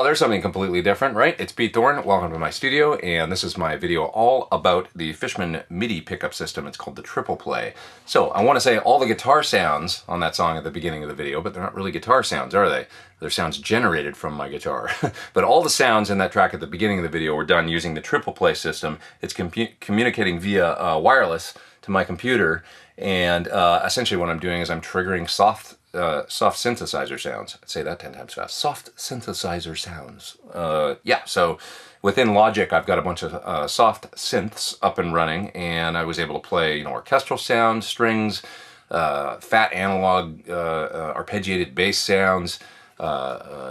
there's something completely different, right? It's Pete Thorn. Welcome to my studio, and this is my video all about the Fishman Midi pickup system. It's called the TriplePlay. So I want to say all the guitar sounds on that song at the beginning of the video, but they're not really guitar sounds, are they? They're sounds generated from my guitar. But all the sounds in that track at the beginning of the video were done using the TriplePlay system. It's communicating via wireless to my computer, and essentially what I'm doing is I'm triggering soft synthesizer sounds. I'd say that 10 times fast. Soft synthesizer sounds. Yeah, so within Logic, I've got a bunch of soft synths up and running, and I was able to play, orchestral sounds, strings, fat analog, arpeggiated bass sounds,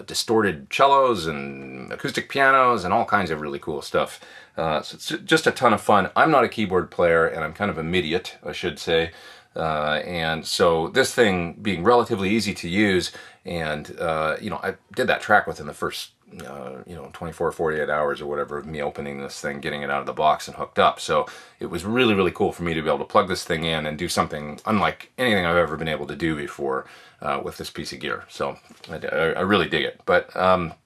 distorted cellos and acoustic pianos, and all kinds of really cool stuff. So it's just a ton of fun. I'm not a keyboard player, and I'm kind of an idiot, I should say. And so this thing being relatively easy to use, and I did that track within the first 24 48 hours or whatever of me opening this thing, getting it out of the box and hooked up. So it was really, really cool for me to be able to plug this thing in and do something unlike anything I've ever been able to do before with this piece of gear. So I really dig it. But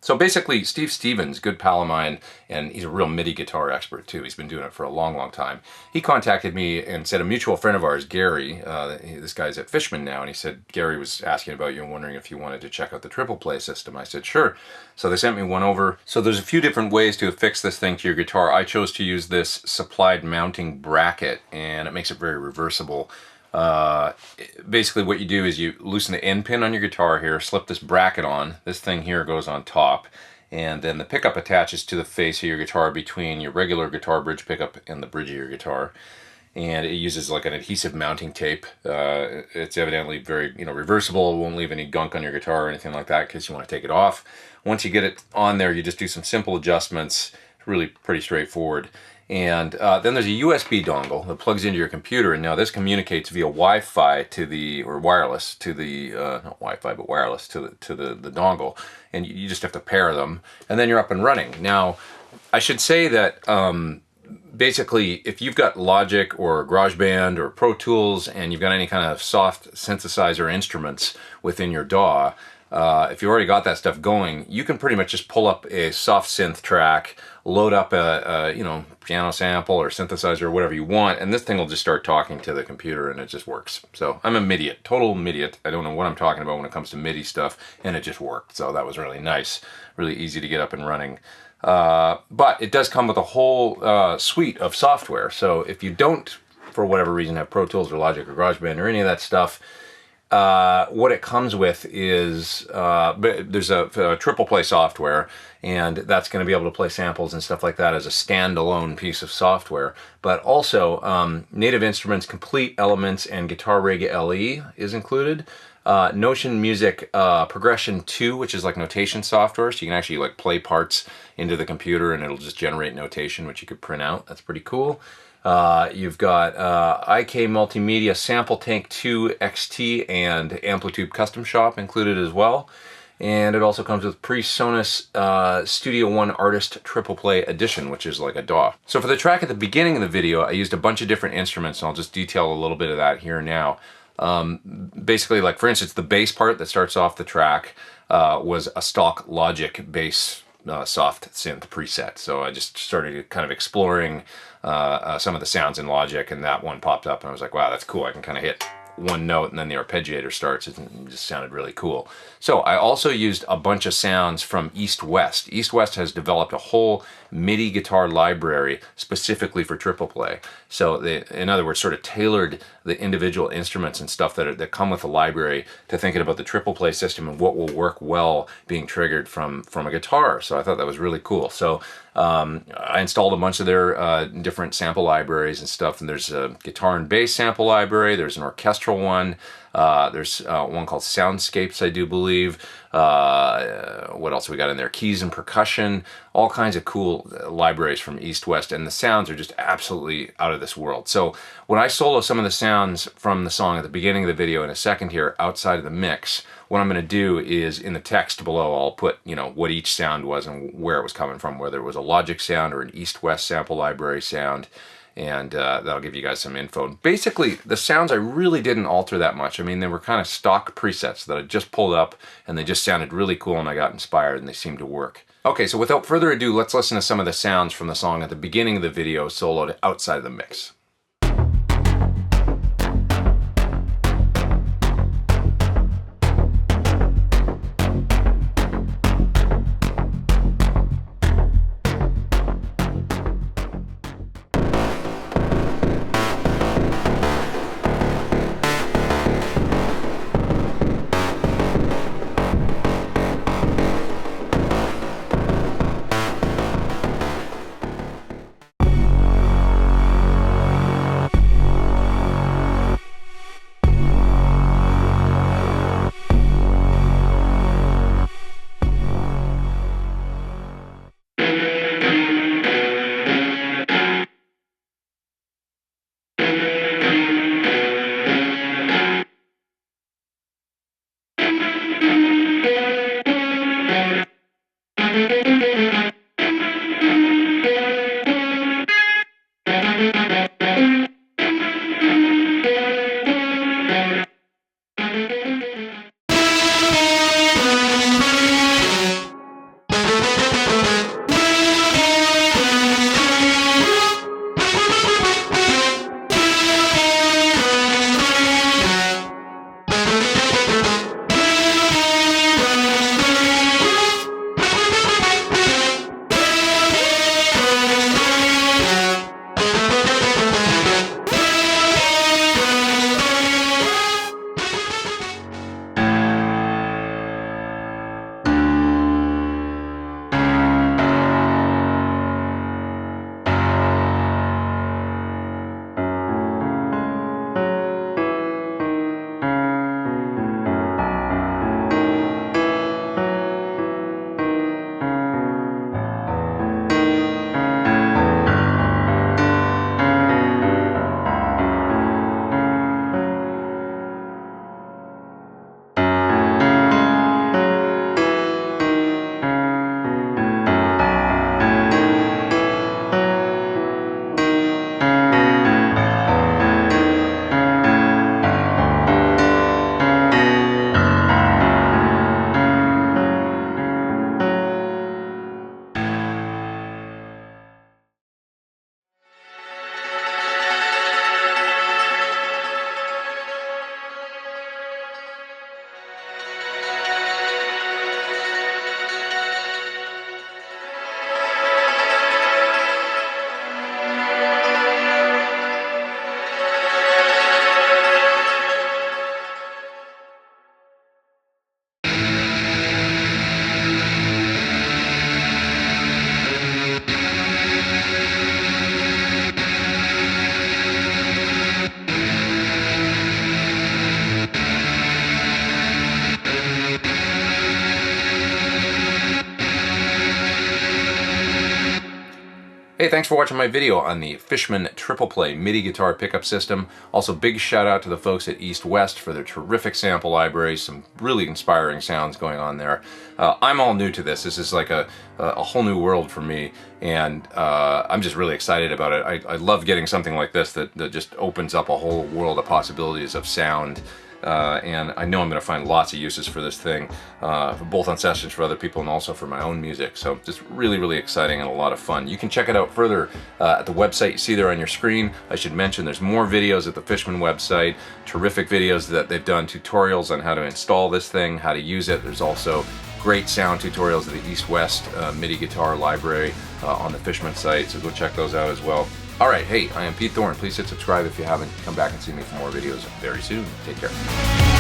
so basically, Steve Stevens, good pal of mine, and he's a real MIDI guitar expert too. He's been doing it for a long, long time. He contacted me and said a mutual friend of ours, Gary, this guy's at Fishman now, and he said Gary was asking about you and wondering if you wanted to check out the TriplePlay system. I said sure. So they sent me one over. So there's a few different ways to affix this thing to your guitar. I chose to use this supplied mounting bracket, and it makes it very reversible. Basically what you do is you loosen the end pin on your guitar here, slip this bracket on, this thing here goes on top, and then the pickup attaches to the face of your guitar between your regular guitar bridge pickup and the bridge of your guitar. And it uses like an adhesive mounting tape. It's evidently very reversible. It won't leave any gunk on your guitar or anything like that in case you want to take it off. Once you get it on there, you just do some simple adjustments. It's really pretty straightforward. And then there's a USB dongle that plugs into your computer, and now this communicates via Wi-Fi to the, or wireless to the, not Wi-Fi, but wireless to the dongle, and you just have to pair them, and then you're up and running. Now, I should say that basically, if you've got Logic or GarageBand or Pro Tools, and you've got any kind of soft synthesizer instruments within your DAW, if you already got that stuff going, you can pretty much just pull up a soft synth track, load up a piano sample or synthesizer or whatever you want, and this thing will just start talking to the computer, and it just works. So I'm a MIDiot, total MIDiot. I don't know what I'm talking about when it comes to MIDI stuff, and it just worked. So that was really nice, really easy to get up and running. But it does come with a whole suite of software. So if you don't, for whatever reason, have Pro Tools or Logic or GarageBand or any of that stuff, what it comes with is there's a TriplePlay software, and that's going to be able to play samples and stuff like that as a standalone piece of software. But also Native Instruments Complete Elements and Guitar Rig LE is included. Notion Music Progression 2, which is like notation software, so you can actually like play parts into the computer and it'll just generate notation, which you could print out. That's pretty cool. You've got IK Multimedia Sample Tank 2 XT and Amplitude Custom Shop included as well. And it also comes with PreSonus Studio One Artist TriplePlay Edition, which is like a DAW. So for the track at the beginning of the video, I used a bunch of different instruments, and I'll just detail a little bit of that here now. Basically, like for instance, the bass part that starts off the track was a stock Logic bass soft synth preset. So I just started kind of exploring some of the sounds in Logic, and that one popped up, and I was like, wow, that's cool. I can kind of hit one note and then the arpeggiator starts. It just sounded really cool. So I also used a bunch of sounds from East West. East West has developed a whole MIDI guitar library specifically for TriplePlay. So they, in other words, sort of tailored the individual instruments and stuff that come with the library to thinking about the TriplePlay system and what will work well being triggered from a guitar. So I thought that was really cool. So I installed a bunch of their different sample libraries and stuff, and there's a guitar and bass sample library, there's an orchestral one, there's one called Soundscapes, I do believe. What else we got in there? Keys and percussion, all kinds of cool libraries from East West, and the sounds are just absolutely out of this world. So when I solo some of the sounds from the song at the beginning of the video in a second here outside of the mix, what I'm going to do is in the text below I'll put what each sound was and where it was coming from, whether it was a Logic sound or an East West sample library sound, and that'll give you guys some info. Basically, the sounds I really didn't alter that much. I mean, they were kind of stock presets that I just pulled up, and they just sounded really cool, and I got inspired, and they seemed to work. Okay, so without further ado, let's listen to some of the sounds from the song at the beginning of the video, soloed outside of the mix. Hey, thanks for watching my video on the Fishman TriplePlay Midi guitar pickup system. Also, big shout out to the folks at East West for their terrific sample library. Some really inspiring sounds going on there. I'm all new to this. This is like a whole new world for me, and I'm just really excited about it. I love getting something like this that just opens up a whole world of possibilities of sound. And I know I'm going to find lots of uses for this thing, both on sessions for other people and also for my own music. So just really, really exciting and a lot of fun. You can check it out further at the website you see there on your screen. I should mention there's more videos at the Fishman website, terrific videos that they've done, tutorials on how to install this thing, how to use it. There's also great sound tutorials of the East-West MIDI guitar library on the Fishman site, so go check those out as well. Alright, hey, I am Pete Thorn. Please hit subscribe if you haven't. Come back and see me for more videos very soon. Take care.